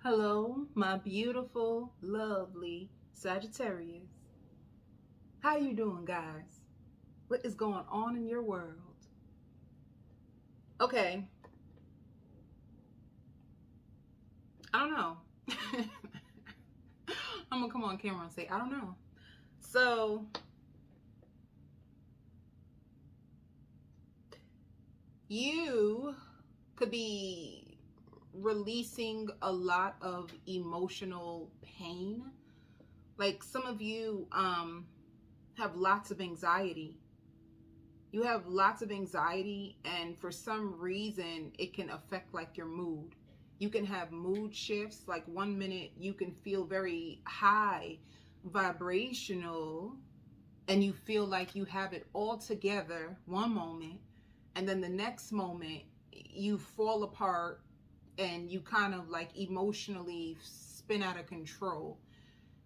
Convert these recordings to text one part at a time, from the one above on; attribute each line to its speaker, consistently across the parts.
Speaker 1: Hello, my beautiful, lovely Sagittarius. How you doing, guys? What is going on in your world? Okay, I don't know. I'm gonna come on camera and say, I don't know. So, you could be releasing a lot of emotional pain. Like some of you have lots of anxiety. You have lots of anxiety, and for some reason it can affect like your mood. You can have mood shifts. Like one minute you can feel very high vibrational and you feel like you have it all together one moment, and then the next moment you fall apart and you kind of like emotionally spin out of control.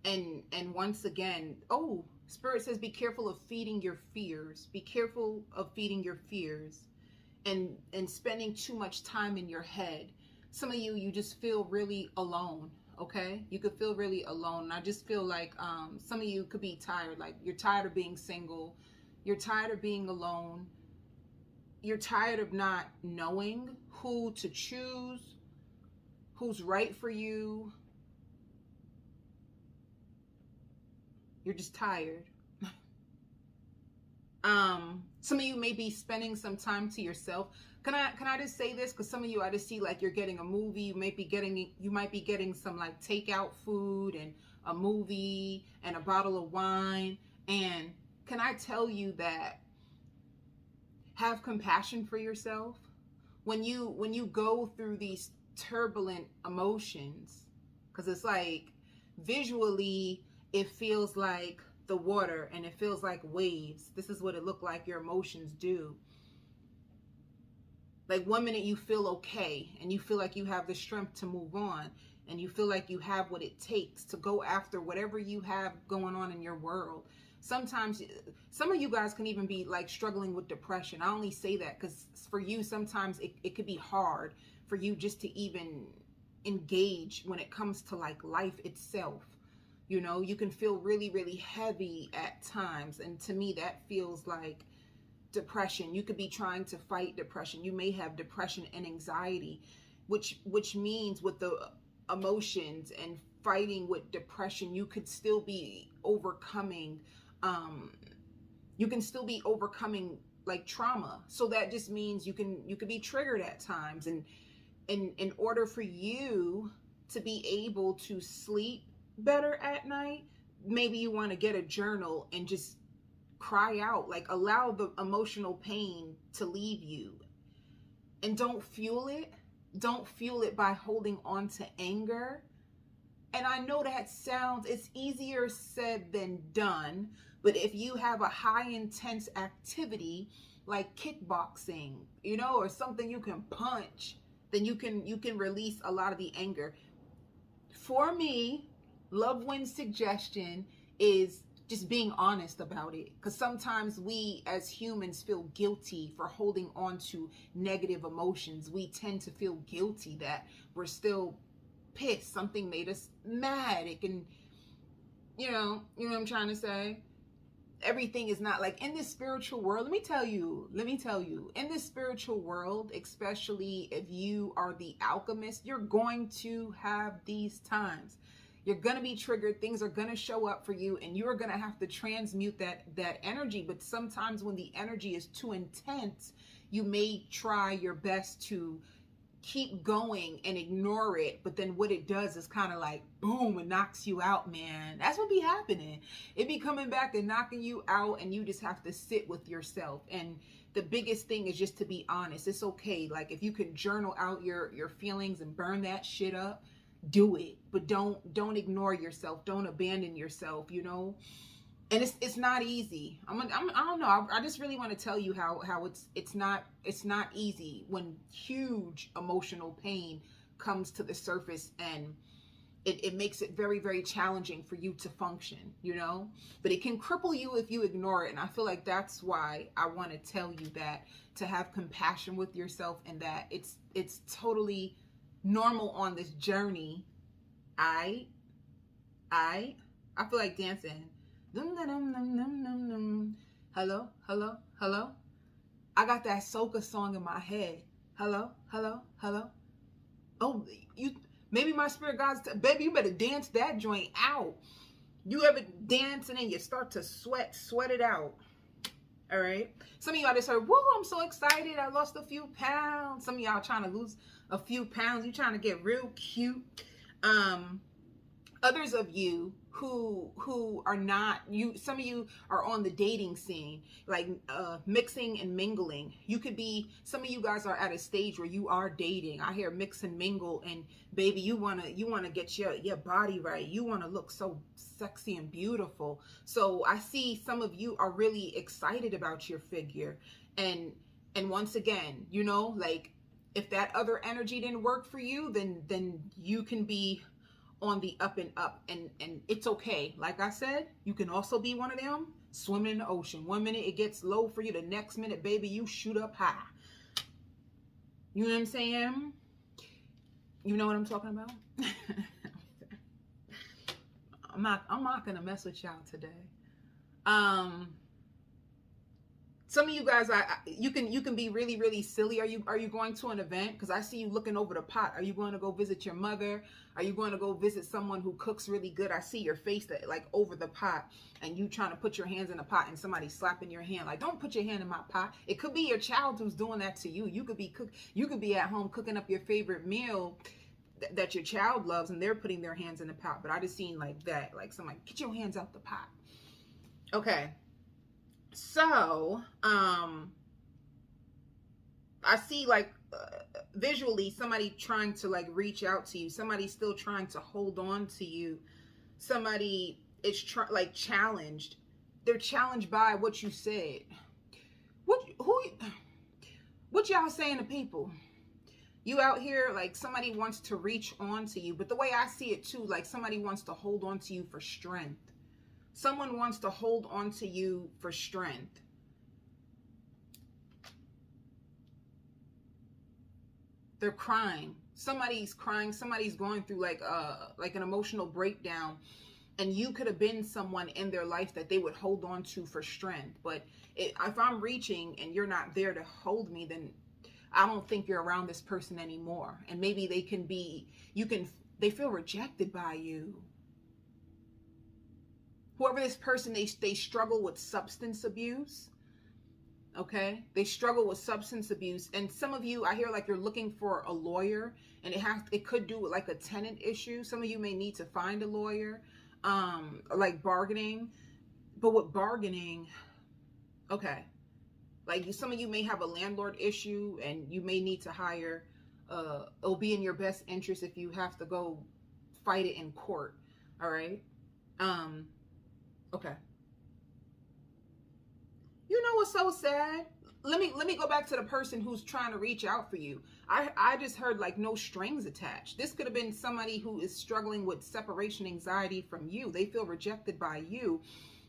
Speaker 1: And once again, oh, Spirit says be careful of feeding your fears. Be careful of feeding your fears and spending too much time in your head. Some of you just feel really alone. Okay, you could feel really alone. And I just feel like some of you could be tired. Like you're tired of being single, you're tired of being alone, you're tired of not knowing who to choose, who's right for you. You're just tired. Some of you may be spending some time to yourself. Can I just say this? Because some of you, I just see like you're getting a movie. You might be getting some like takeout food and a movie and a bottle of wine. And can I tell you that have compassion for yourself when you go through these turbulent emotions, because it's like visually it feels like the water and it feels like waves. This is what it looked like your emotions do. Like one minute you feel okay and you feel like you have the strength to move on and you feel like you have what it takes to go after whatever you have going on in your world. Sometimes some of you guys can even be like struggling with depression. I only say that because for you sometimes it could be hard for you just to even engage when it comes to like life itself. You know, you can feel really, really heavy at times. And to me, that feels like depression. You could be trying to fight depression. You may have depression and anxiety, which means with the emotions and fighting with depression, you could still be overcoming, you can still be overcoming like trauma. So that just means you could be triggered at times. And in order for you to be able to sleep better at night, maybe you want to get a journal and just cry out, like allow the emotional pain to leave you, and don't fuel it by holding on to anger. And I know that sounds, it's easier said than done, but if you have a high intense activity like kickboxing, you know, or something you can punch, then you can release a lot of the anger. For me, Lovewins' suggestion is just being honest about it, because sometimes we as humans feel guilty for holding on to negative emotions. We tend to feel guilty that we're still pissed, something made us mad. It can, you know what I'm trying to say. Everything is not like in this spiritual world. Let me tell you, in this spiritual world, especially if you are the alchemist, you're going to have these times. You're going to be triggered. Things are going to show up for you, and you're going to have to transmute that energy. But sometimes when the energy is too intense, you may try your best to keep going and ignore it, but then what it does is kind of like boom, it knocks you out, man. That's what be happening. It be coming back and knocking you out, and you just have to sit with yourself. And the biggest thing is just to be honest. It's okay. Like if you can journal out your feelings and burn that shit up, do it. But don't ignore yourself. Don't abandon yourself, you know. And it's not easy. I don't know. I just really want to tell you how it's not easy when huge emotional pain comes to the surface, and it makes it very, very challenging for you to function, you know. But it can cripple you if you ignore it. And I feel like that's why I want to tell you that, to have compassion with yourself, and that it's totally normal on this journey I feel like dancing. Dum, dum, dum, dum, dum, dum, dum. Hello, hello, hello. I got that soca song in my head. Hello, hello, hello. Oh, you maybe my spirit guides. Baby, you better dance that joint out. You ever dance and then you start to sweat it out. All right. Some of y'all just heard, whoa, I'm so excited. I lost a few pounds. Some of y'all trying to lose a few pounds. You trying to get real cute. Others of you who are not, some of you are on the dating scene, like mixing and mingling. You could be, some of you guys are at a stage where you are dating. I hear mix and mingle, and baby, you wanna get your body right. You wanna look so sexy and beautiful. So I see some of you are really excited about your figure, and once again, you know, like if that other energy didn't work for you, then you can be on the up and up, and it's okay. Like I said, you can also be one of them swimming in the ocean. One minute it gets low for you, the next minute, baby, you shoot up high. You know what I'm saying? You know what I'm talking about? I'm not gonna mess with y'all today. Some of you guys, you can be really, really silly. Are you going to an event? Because I see you looking over the pot. Are you going to go visit your mother? Are you going to go visit someone who cooks really good? I see your face that like over the pot, and you trying to put your hands in the pot, and somebody slapping your hand like, don't put your hand in my pot. It could be your child who's doing that to you. You could be at home cooking up your favorite meal that your child loves, and they're putting their hands in the pot. But I just seen like that, like somebody, get your hands out the pot. Okay. So, I see like visually somebody trying to like reach out to you. Somebody still trying to hold on to you. Somebody is like challenged. They're challenged by what you said. What y'all saying to people? You out here, like somebody wants to reach on to you, but the way I see it too, like somebody wants to hold on to you for strength. Someone wants to hold on to you for strength. They're crying. Somebody's crying. Somebody's going through like an emotional breakdown. And you could have been someone in their life that they would hold on to for strength. But if I'm reaching and you're not there to hold me, then I don't think you're around this person anymore. And maybe they feel rejected by you. Whoever this person, they struggle with substance abuse. Okay, they struggle with substance abuse, and some of you, I hear like you're looking for a lawyer, and it could do with like a tenant issue. Some of you may need to find a lawyer, like bargaining. But with bargaining, okay, like some of you may have a landlord issue, and you may need to hire. It'll be in your best interest if you have to go fight it in court. All right. Okay. You know what's so sad? Let me go back to the person who's trying to reach out for you. I just heard like no strings attached. This could have been somebody who is struggling with separation anxiety from you. They feel rejected by you.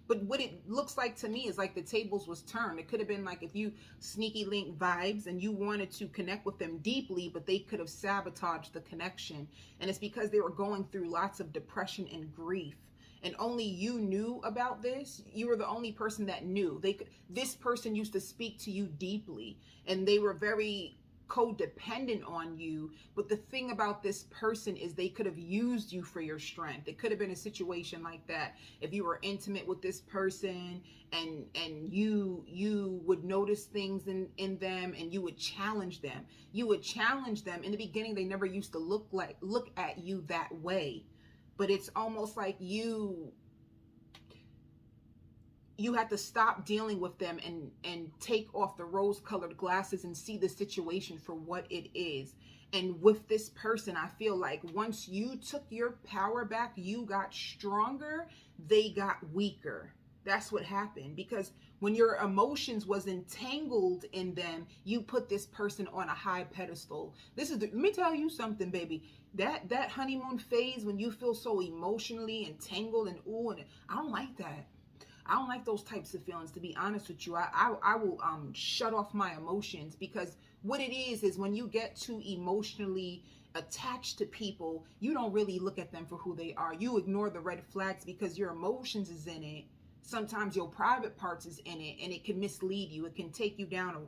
Speaker 1: But what it looks like to me is like the tables was turned. It could have been like if you sneaky link vibes and you wanted to connect with them deeply, but they could have sabotaged the connection. And it's because they were going through lots of depression and grief. And only you knew about this. You were the only person that knew. This person used to speak to you deeply, and they were very codependent on you. But the thing about this person is they could have used you for your strength. It could have been a situation like that. If you were intimate with this person and you would notice things in them, and you would challenge them. You would challenge them. In the beginning, they never used to look at you that way. But it's almost like you had to stop dealing with them and take off the rose-colored glasses and see the situation for what it is. And with this person, I feel like once you took your power back, you got stronger, they got weaker. That's what happened. Because when your emotions was entangled in them, you put this person on a high pedestal. Let me tell you something, baby. That honeymoon phase when you feel so emotionally entangled and I don't like that. I don't like those types of feelings, to be honest with you. I will shut off my emotions, because what it is when you get too emotionally attached to people, you don't really look at them for who they are. You ignore the red flags because your emotions is in it. Sometimes your private parts is in it, and it can mislead you. It can take you down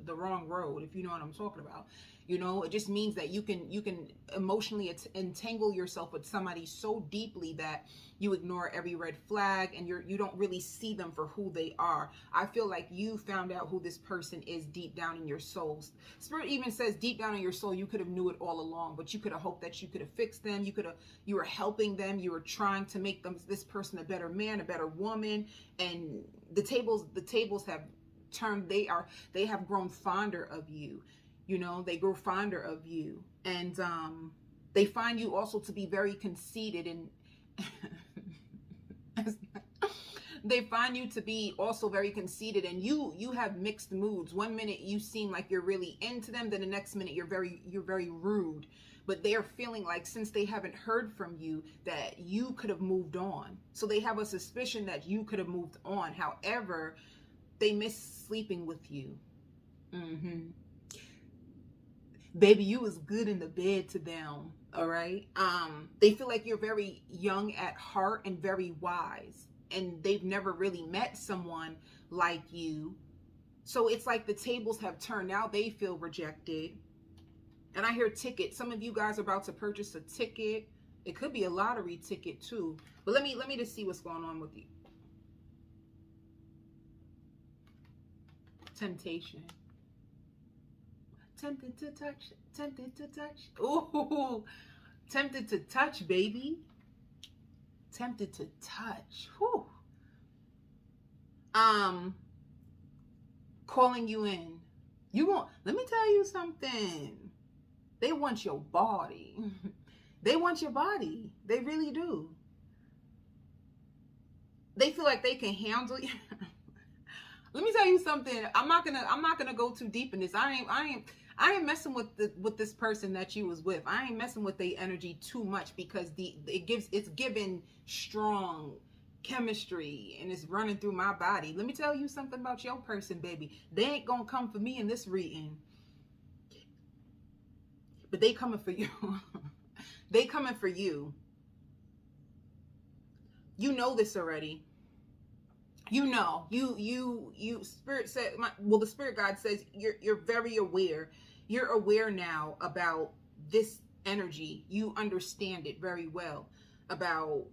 Speaker 1: the wrong road, if you know what I'm talking about. You know, it just means that you can emotionally entangle yourself with somebody so deeply that you ignore every red flag, and you don't really see them for who they are. I feel like you found out who this person is deep down in your soul. Spirit even says deep down in your soul, you could have knew it all along, but you could have hoped that you could have fixed them. You were helping them. You were trying to make this person a better man, a better woman, and the tables have turned. They have grown fonder of you. You know, they grow fonder of you, and they find you also to be very conceited, and they find you to be also very conceited, and you have mixed moods. One minute you seem like you're really into them, then the next minute you're very rude. But they're feeling like, since they haven't heard from you, that you could have moved on. So they have a suspicion that you could have moved on. However, they miss sleeping with you. Baby, you was good in the bed to them, all right? They feel like you're very young at heart and very wise, and they've never really met someone like you. So it's like the tables have turned. Now they feel rejected. And I hear ticket. Some of you guys are about to purchase a ticket. It could be a lottery ticket too. But let me just see what's going on with you. Temptation. Tempted to touch, tempted to touch. Ooh, tempted to touch, baby. Tempted to touch. Whew. Calling you in. Let me tell you something. They want your body. They want your body. They really do. They feel like they can handle you. Let me tell you something. I'm not gonna go too deep in this. I ain't messing with this person that you was with. I ain't messing with their energy too much, because it's given strong chemistry, and it's running through my body. Let me tell you something about your person, baby. They ain't gonna come for me in this reading, but they coming for you. They coming for you. You know this already. You know, you spirit said, the spirit guide says you're very aware. You're aware now about this energy. You understand it very well about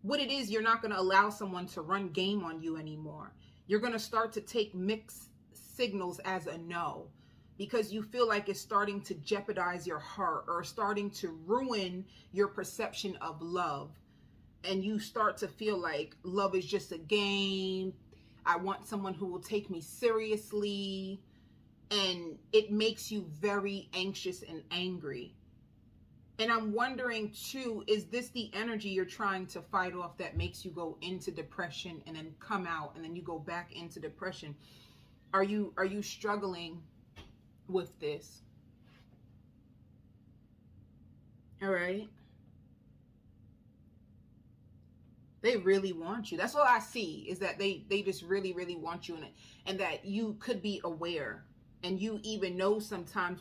Speaker 1: what it is. You're not going to allow someone to run game on you anymore. You're going to start to take mixed signals as a no, because you feel like it's starting to jeopardize your heart, or starting to ruin your perception of love. And you start to feel like love is just a game. I want someone who will take me seriously. And it makes you very anxious and angry. And I'm wondering too, is this the energy you're trying to fight off that makes you go into depression and then come out, and then you go back into depression? Are you struggling with this? All right. They really want you. That's all I see, is that they just really, really want you in it. And that you could be aware. And you even know sometimes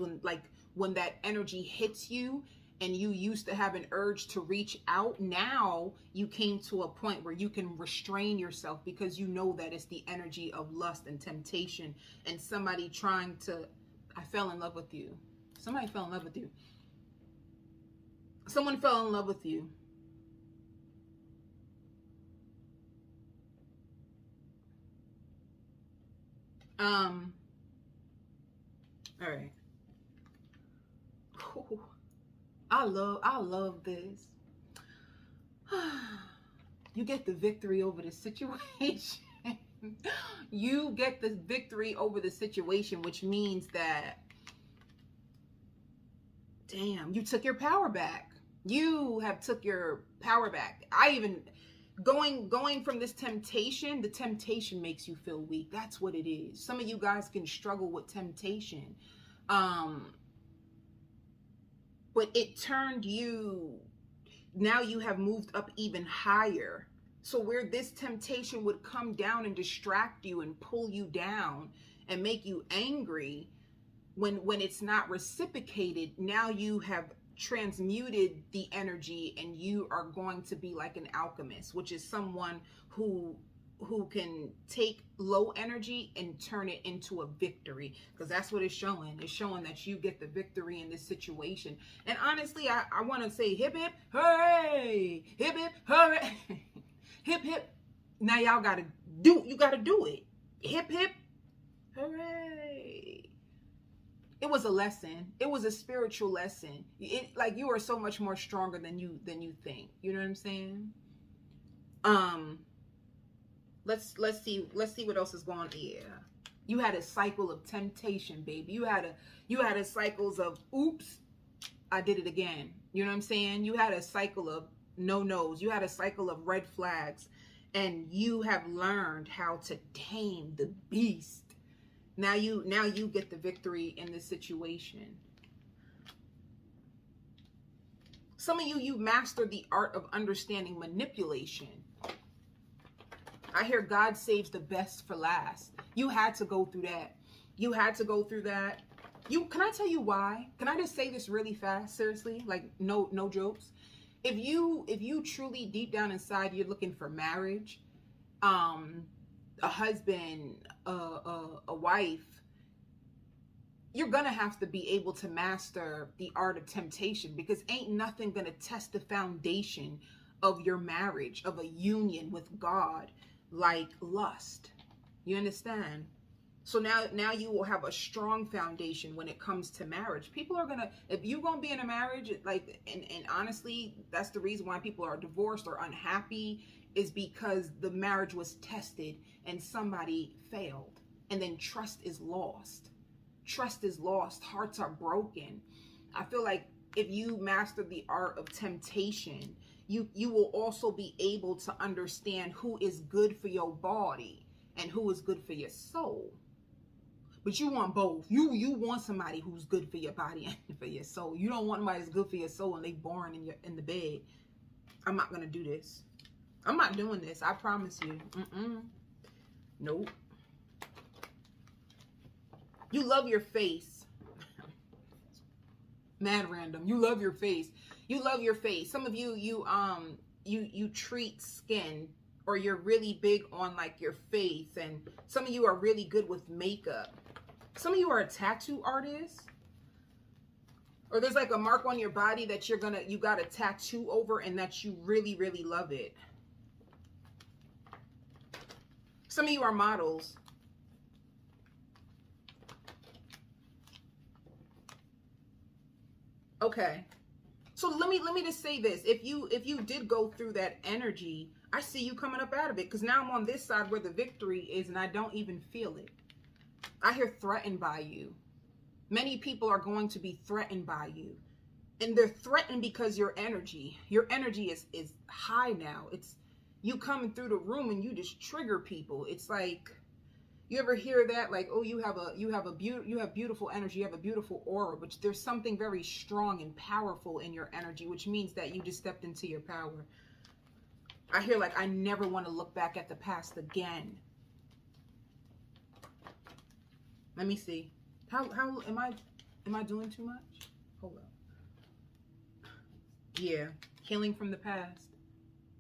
Speaker 1: when that energy hits you, and you used to have an urge to reach out, now you came to a point where you can restrain yourself, because you know that it's the energy of lust and temptation, and somebody trying to, I fell in love with you. Somebody fell in love with you. Someone fell in love with you. All right. Ooh, I love this. You get the victory over the situation. You get the victory over the situation, which means that, damn, you took your power back. You have took your power back. Going from this temptation, the temptation makes you feel weak. That's what it is. Some of you guys can struggle with temptation. But it turned you, now you have moved up even higher. So where this temptation would come down and distract you and pull you down and make you angry, when it's not reciprocated, now you have transmuted the energy, and you are going to be like an alchemist, which is someone who can take low energy and turn it into a victory, because that's what it's showing. It's showing that you get the victory in this situation. And honestly, I want to say hip hip hooray, hip hip hooray. Hip hip. Now y'all gotta do it. Hip hip hooray. It was a lesson. It was a spiritual lesson. It, like, you are so much more stronger than you think. You know what I'm saying? Let's see what else is going on. Yeah. You had a cycle of temptation, baby. You had a cycles of oops, I did it again. You know what I'm saying? You had a cycle of no-nos. You had a cycle of red flags, and you have learned how to tame the beast. Now you get the victory in this situation. Some of you mastered the art of understanding manipulation. I hear God saves the best for last. You had to go through that. You had to go through that. Can I tell you why? Can I just say this really fast? Seriously, like no jokes. If you truly deep down inside you're looking for marriage, a husband, a wife, you're gonna have to be able to master the art of temptation, because ain't nothing gonna test the foundation of your marriage, of a union with God, like lust. You understand? So now you will have a strong foundation when it comes to marriage. People are gonna, if you're gonna be in a marriage, like, and honestly, that's the reason why people are divorced or unhappy, is because the marriage was tested and somebody failed, and then trust is lost. Trust is lost. Hearts are broken. I feel like if you master the art of temptation, you will also be able to understand who is good for your body and who is good for your soul. But you want both. You want somebody who's good for your body and for your soul. You don't want somebody who's good for your soul and they boring in the bed. I'm not gonna do this. I'm not doing this. I promise you. Nope. You love your face. Mad random. You love your face. You love your face. Some of you you treat skin, or you're really big on like your face, and some of you are really good with makeup. Some of you are a tattoo artist, or there's like a mark on your body that you got a tattoo over, and that you really, really love it. Some of you are models. Okay. So let me just say this. If you did go through that energy, I see you coming up out of it, because now I'm on this side where the victory is, and I don't even feel it. I hear threatened by you. Many people are going to be threatened by you. And they're threatened because your energy is high now. It's you coming through the room and you just trigger people. It's like, you ever hear that? Like, oh, you have beautiful energy, you have a beautiful aura, but there's something very strong and powerful in your energy, which means that you just stepped into your power. I hear like, I never want to look back at the past again. Let me see. How am I doing too much? Hold up. Yeah, healing from the past.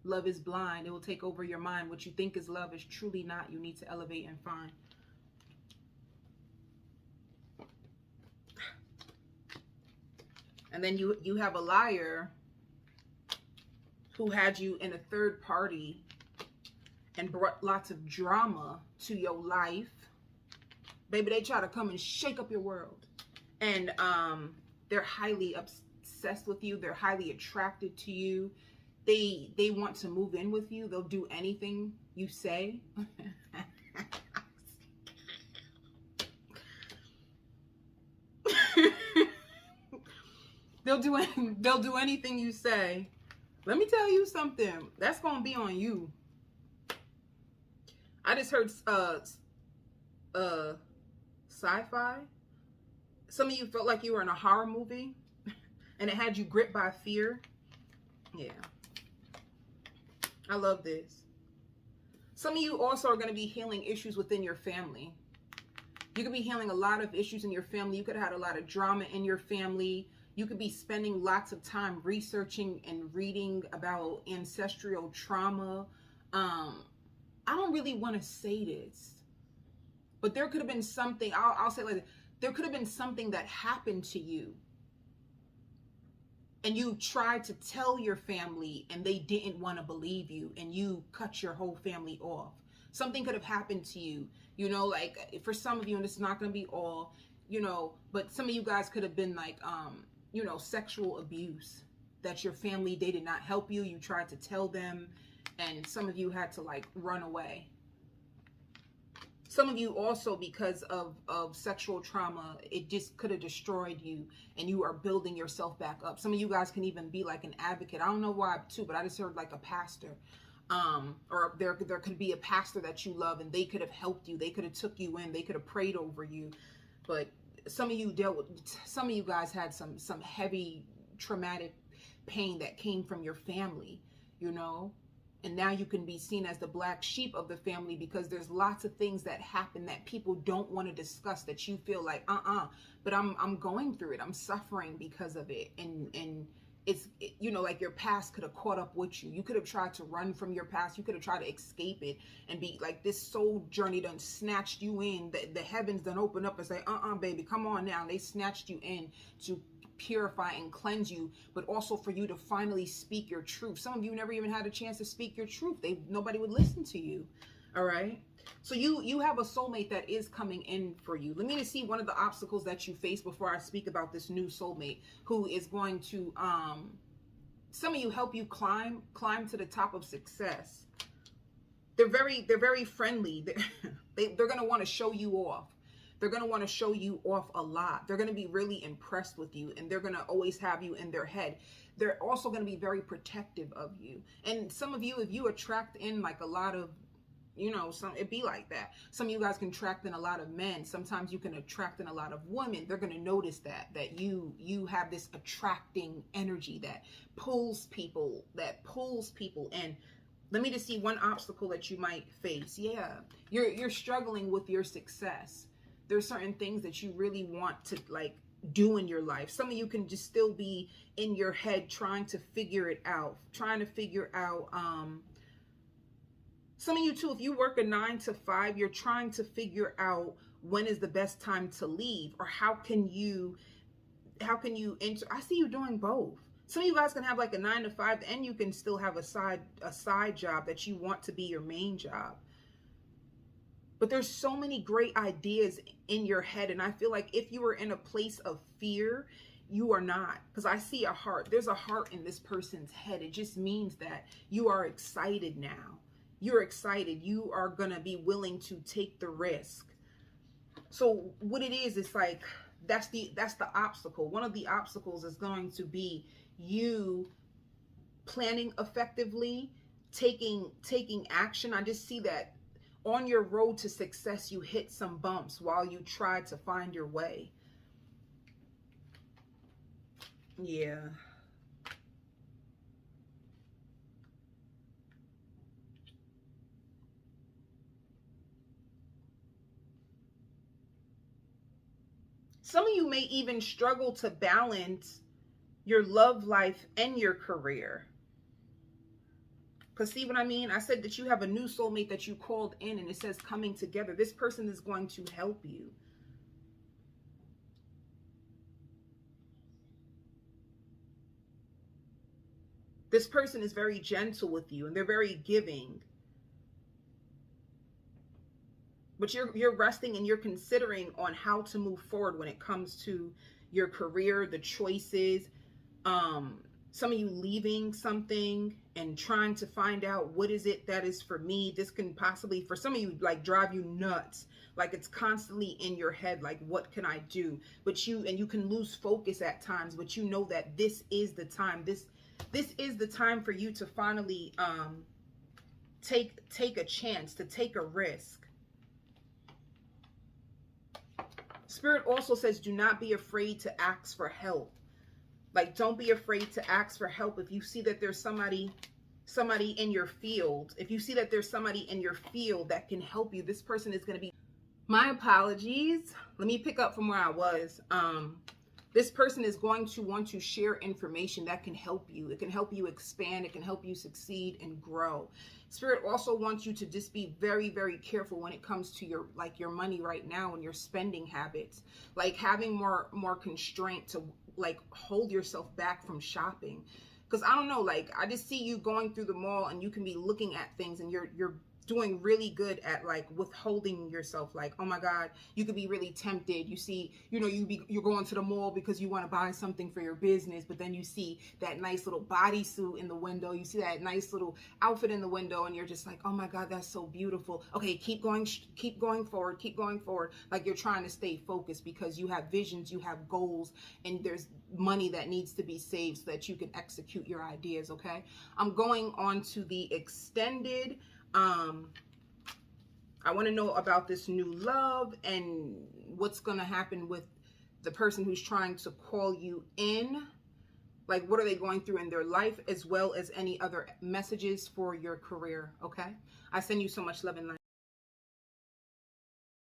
Speaker 1: Love is blind. It will take over your mind. What you think is love is truly not. You need to elevate and find. And then you have a liar who had you in a third party and brought lots of drama to your life. Baby, they try to come and shake up your world. And they're highly obsessed with you. They're highly attracted to you. They want to move in with you. They'll do anything you say. They'll do anything you say. Let me tell you something. That's gonna be on you. I just heard sci-fi. Some of you felt like you were in a horror movie and it had you gripped by fear. Yeah. I love this. Some of you also are going to be healing issues within your family. You could be healing a lot of issues in your family. You could have had a lot of drama in your family. You could be spending lots of time researching and reading about ancestral trauma. I don't really want to say this, but there could have been something, I'll say like this, there could have been something that happened to you and you tried to tell your family and they didn't want to believe you and you cut your whole family off. Something could have happened to you, you know, like for some of you, and it's not going to be all, you know, but some of you guys could have been like, you know, sexual abuse, that your family, they did not help you. You tried to tell them, and some of you had to like run away. Some of you also, because of sexual trauma, it just could have destroyed you and you are building yourself back up. Some of you guys can even be like an advocate. I don't know why too, but I just heard like a pastor. Or there could be a pastor that you love and they could have helped you. They could have took you in. They could have prayed over you. But some of you some of you guys had some heavy traumatic pain that came from your family, you know? And now you can be seen as the black sheep of the family because there's lots of things that happen that people don't want to discuss, that you feel like, but I'm going through it. I'm suffering because of it. And it's, you know, like your past could have caught up with you. You could have tried to run from your past. You could have tried to escape it and be like, this soul journey done snatched you in. The heavens done open up and say, baby, come on now. And they snatched you in to purify and cleanse you, but also for you to finally speak your truth. Some of you never even had a chance to speak your truth. Nobody would listen to you. All right. So you have a soulmate that is coming in for you. Let me just see one of the obstacles that you face before I speak about this new soulmate who is going to, some of you help you climb to the top of success. They're very friendly. They're going to want to show you off. They're going to want to show you off a lot. They're going to be really impressed with you, and they're going to always have you in their head. They're also going to be very protective of you. And some of you, if you attract in like a lot of, you know, it'd be like that. Some of you guys can attract in a lot of men. Sometimes you can attract in a lot of women. They're going to notice that you have this attracting energy that pulls people in. Let me just see one obstacle that you might face. Yeah, you're struggling with your success. There's certain things that you really want to like do in your life. Some of you can just still be in your head trying to figure it out, some of you too, if you work a 9 to 5, you're trying to figure out when is the best time to leave, or how can you enter. I see you doing both. Some of you guys can have like a 9 to 5 and you can still have a side job that you want to be your main job. But there's so many great ideas in your head. And I feel like if you were in a place of fear, you are not. Because I see a heart. There's a heart in this person's head. It just means that you are excited now. You're excited. You are going to be willing to take the risk. So what it is, it's like, that's the obstacle. One of the obstacles is going to be you planning effectively, taking action. I just see that on your road to success, you hit some bumps while you try to find your way. Yeah. Some of you may even struggle to balance your love life and your career. Because see what I mean? I said that you have a new soulmate that you called in, and it says coming together. This person is going to help you. This person is very gentle with you, and they're very giving. But you're resting and you're considering on how to move forward when it comes to your career, the choices. Some of you leaving something and trying to find out what is it that is for me. This can possibly, for some of you, like drive you nuts. Like it's constantly in your head, like what can I do? But you can lose focus at times, but you know that this is the time. This is the time for you to finally take a chance, to take a risk. Spirit also says, do not be afraid to ask for help. Like, don't be afraid to ask for help. If you see that there's somebody in your field, if you see that there's somebody in your field that can help you, this person is going to be, my apologies. Let me pick up from where I was. This person is going to want to share information that can help you. It can help you expand. It can help you succeed and grow. Spirit also wants you to just be very, very careful when it comes to your, like, your money right now and your spending habits. Like, having more constraint to, like, hold yourself back from shopping. Because I don't know, like, I just see you going through the mall and you can be looking at things and you're doing really good at, like, withholding yourself. Like, oh my God, you could be really tempted. You see, you know, you're going to the mall because you want to buy something for your business, but then you see that nice little bodysuit in the window. You see that nice little outfit in the window, and you're just like, oh my God, that's so beautiful. Okay, keep going forward, keep going forward. Like, you're trying to stay focused because you have visions, you have goals, and there's money that needs to be saved so that you can execute your ideas. Okay, I'm going on to the extended. I want to know about this new love and what's going to happen with the person who's trying to call you in. Like, what are they going through in their life, as well as any other messages for your career. Okay, I send you so much love and light.